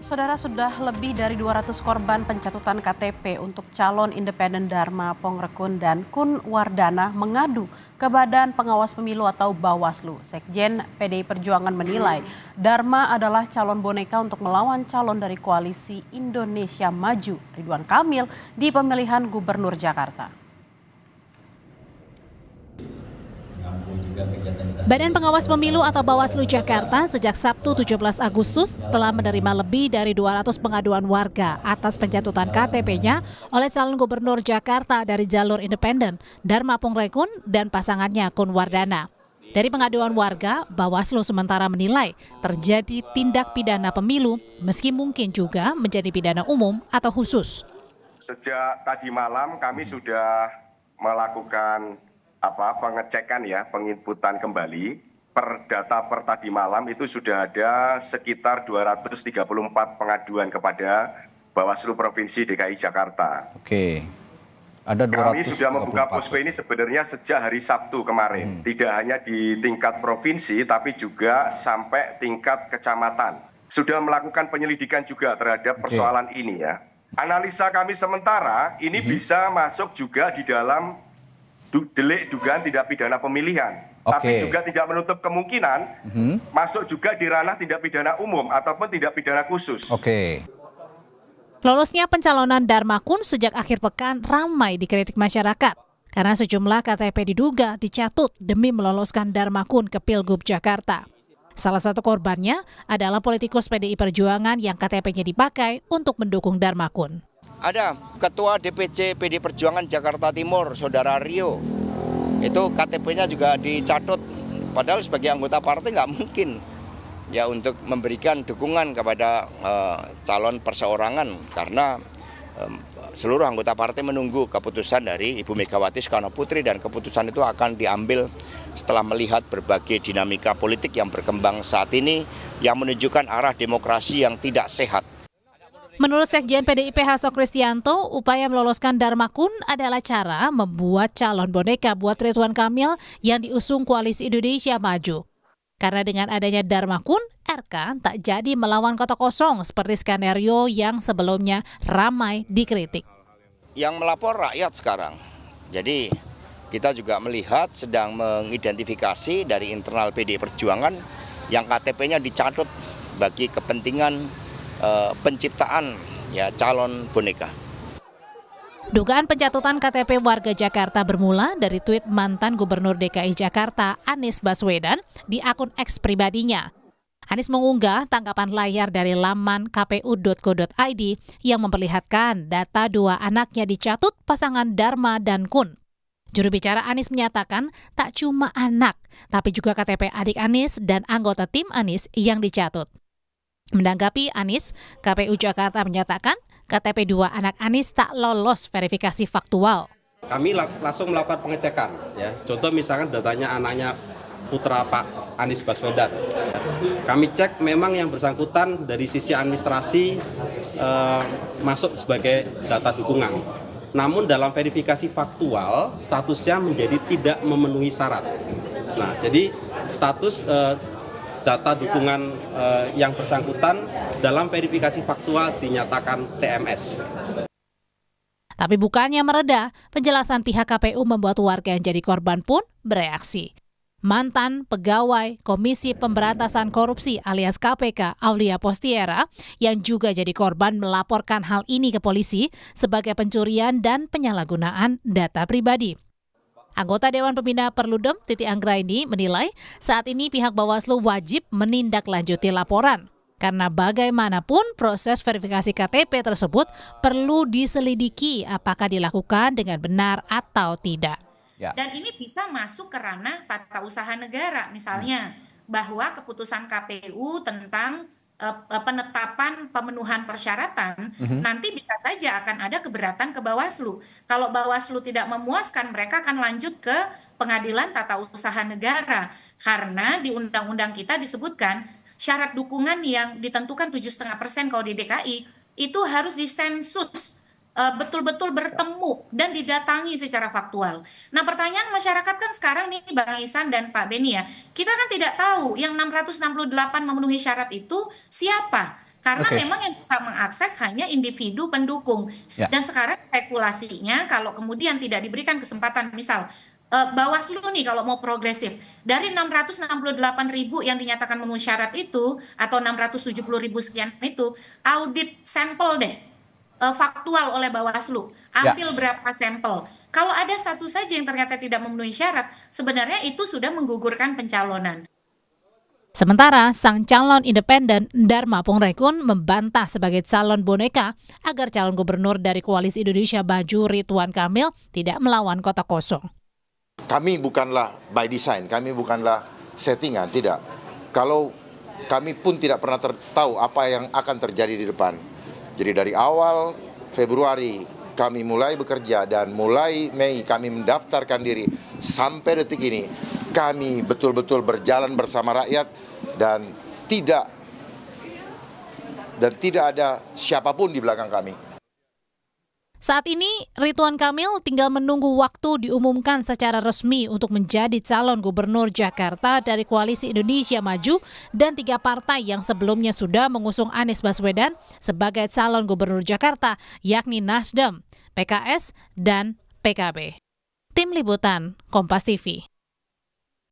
Saudara, sudah lebih dari 200 korban pencatutan KTP untuk calon independen Dharma Pongrekun dan Kun Wardana mengadu ke Badan Pengawas Pemilu atau Bawaslu. Sekjen PDI Perjuangan menilai Dharma adalah calon boneka untuk melawan calon dari koalisi Indonesia Maju, Ridwan Kamil, di pemilihan Gubernur Jakarta. Badan Pengawas Pemilu atau Bawaslu Jakarta sejak Sabtu 17 Agustus telah menerima lebih dari 200 pengaduan warga atas pencatutan KTP-nya oleh calon gubernur Jakarta dari jalur independen, Dharma Pongrekun dan pasangannya Kun Wardana. Dari pengaduan warga, Bawaslu sementara menilai terjadi tindak pidana pemilu meski mungkin juga menjadi pidana umum atau khusus. Sejak tadi malam kami sudah melakukan pengecekan penginputan kembali. Per tadi malam itu sudah ada sekitar 234 pengaduan kepada Bawaslu Provinsi DKI Jakarta. Oke. Ada 234. Kami sudah membuka posko ini sebenarnya sejak hari Sabtu kemarin. Tidak hanya di tingkat provinsi tapi juga sampai tingkat kecamatan. Sudah melakukan penyelidikan juga terhadap persoalan ini ya. Analisa kami sementara ini bisa masuk juga di dalam delik dugaan tindak pidana pemilihan, tapi juga tidak menutup kemungkinan masuk juga di ranah tindak pidana umum ataupun tindak pidana khusus. Lolosnya pencalonan Dharma Kun sejak akhir pekan ramai dikritik masyarakat karena sejumlah KTP diduga dicatut demi meloloskan Dharma Kun ke Pilgub Jakarta. Salah satu korbannya adalah politikus PDI Perjuangan yang KTP-nya dipakai untuk mendukung Dharma Kun. Ada Ketua DPC PDI Perjuangan Jakarta Timur, Saudara Rio. Itu KTP-nya juga dicatut. Padahal sebagai anggota partai nggak mungkin ya untuk memberikan dukungan kepada calon perseorangan karena seluruh anggota partai menunggu keputusan dari Ibu Megawati Soekarno Putri dan keputusan itu akan diambil setelah melihat berbagai dinamika politik yang berkembang saat ini yang menunjukkan arah demokrasi yang tidak sehat. Menurut Sekjen PDIP Hasto Kristianto, upaya meloloskan Dharma Kun adalah cara membuat calon boneka buat Ridwan Kamil yang diusung Koalisi Indonesia Maju. Karena dengan adanya Dharma Kun, RK tak jadi melawan kota kosong seperti skenario yang sebelumnya ramai dikritik. Yang melapor rakyat sekarang. Jadi kita juga melihat sedang mengidentifikasi dari internal PDI Perjuangan yang KTP-nya dicatut bagi kepentingan penciptaan calon boneka. Dugaan pencatutan KTP warga Jakarta bermula dari tweet mantan Gubernur DKI Jakarta Anies Baswedan di akun X pribadinya. Anies mengunggah tangkapan layar dari laman kpu.go.id yang memperlihatkan data dua anaknya dicatut pasangan Dharma dan Kun. Juru bicara Anies menyatakan tak cuma anak, tapi juga KTP adik Anies dan anggota tim Anies yang dicatut. Menanggapi Anies, KPU Jakarta menyatakan KTP dua anak Anies tak lolos verifikasi faktual. Kami langsung melakukan pengecekan. Ya. Contoh misalkan datanya anaknya putra Pak Anies Baswedan. Ya. Kami cek memang yang bersangkutan dari sisi administrasi masuk sebagai data dukungan. Namun dalam verifikasi faktual statusnya menjadi tidak memenuhi syarat. Nah, jadi status data dukungan yang bersangkutan dalam verifikasi faktual dinyatakan TMS. Tapi bukannya mereda, penjelasan pihak KPU membuat warga yang jadi korban pun bereaksi. Mantan pegawai Komisi Pemberantasan Korupsi alias KPK Aulia Postiera yang juga jadi korban melaporkan hal ini ke polisi sebagai pencurian dan penyalahgunaan data pribadi. Anggota Dewan Pembina Perludem, Titi Anggraini, menilai saat ini pihak Bawaslu wajib menindaklanjuti laporan. Karena bagaimanapun proses verifikasi KTP tersebut perlu diselidiki apakah dilakukan dengan benar atau tidak. Ya. Dan ini bisa masuk ke ranah tata usaha negara, misalnya bahwa keputusan KPU tentang penetapan pemenuhan persyaratan nanti bisa saja akan ada keberatan ke Bawaslu. Kalau Bawaslu tidak memuaskan, mereka akan lanjut ke Pengadilan Tata Usaha Negara karena di undang-undang kita disebutkan syarat dukungan yang ditentukan 7,5% kalau di DKI itu harus disensus betul-betul bertemu dan didatangi secara faktual. Nah, pertanyaan masyarakat kan sekarang nih Bang Ihsan dan Pak Beni ya, kita kan tidak tahu yang 668 memenuhi syarat itu siapa. Karena memang yang bisa mengakses hanya individu pendukung. Ya. Dan sekarang spekulasinya kalau kemudian tidak diberikan kesempatan, misal Bawaslu nih kalau mau progresif, dari 668.000 yang dinyatakan memenuhi syarat itu, atau 670.000 sekian itu, audit sampel deh, faktual oleh Bawaslu, ambil berapa sampel. Kalau ada satu saja yang ternyata tidak memenuhi syarat, sebenarnya itu sudah menggugurkan pencalonan. Sementara sang calon independen Dharma Pongrekun membantah sebagai calon boneka agar calon gubernur dari Koalisi Indonesia Maju Ridwan Kamil tidak melawan kota kosong. Kami bukanlah by design, kami bukanlah settingan, tidak. Kalau kami pun tidak pernah tahu apa yang akan terjadi di depan. Jadi dari awal Februari kami mulai bekerja dan mulai Mei kami mendaftarkan diri sampai detik ini kami betul-betul berjalan bersama rakyat dan tidak ada siapapun di belakang kami. Saat ini, Ridwan Kamil tinggal menunggu waktu diumumkan secara resmi untuk menjadi calon gubernur Jakarta dari Koalisi Indonesia Maju dan 3 partai yang sebelumnya sudah mengusung Anies Baswedan sebagai calon gubernur Jakarta, yakni Nasdem, PKS, dan PKB. Tim Liputan, Kompas TV.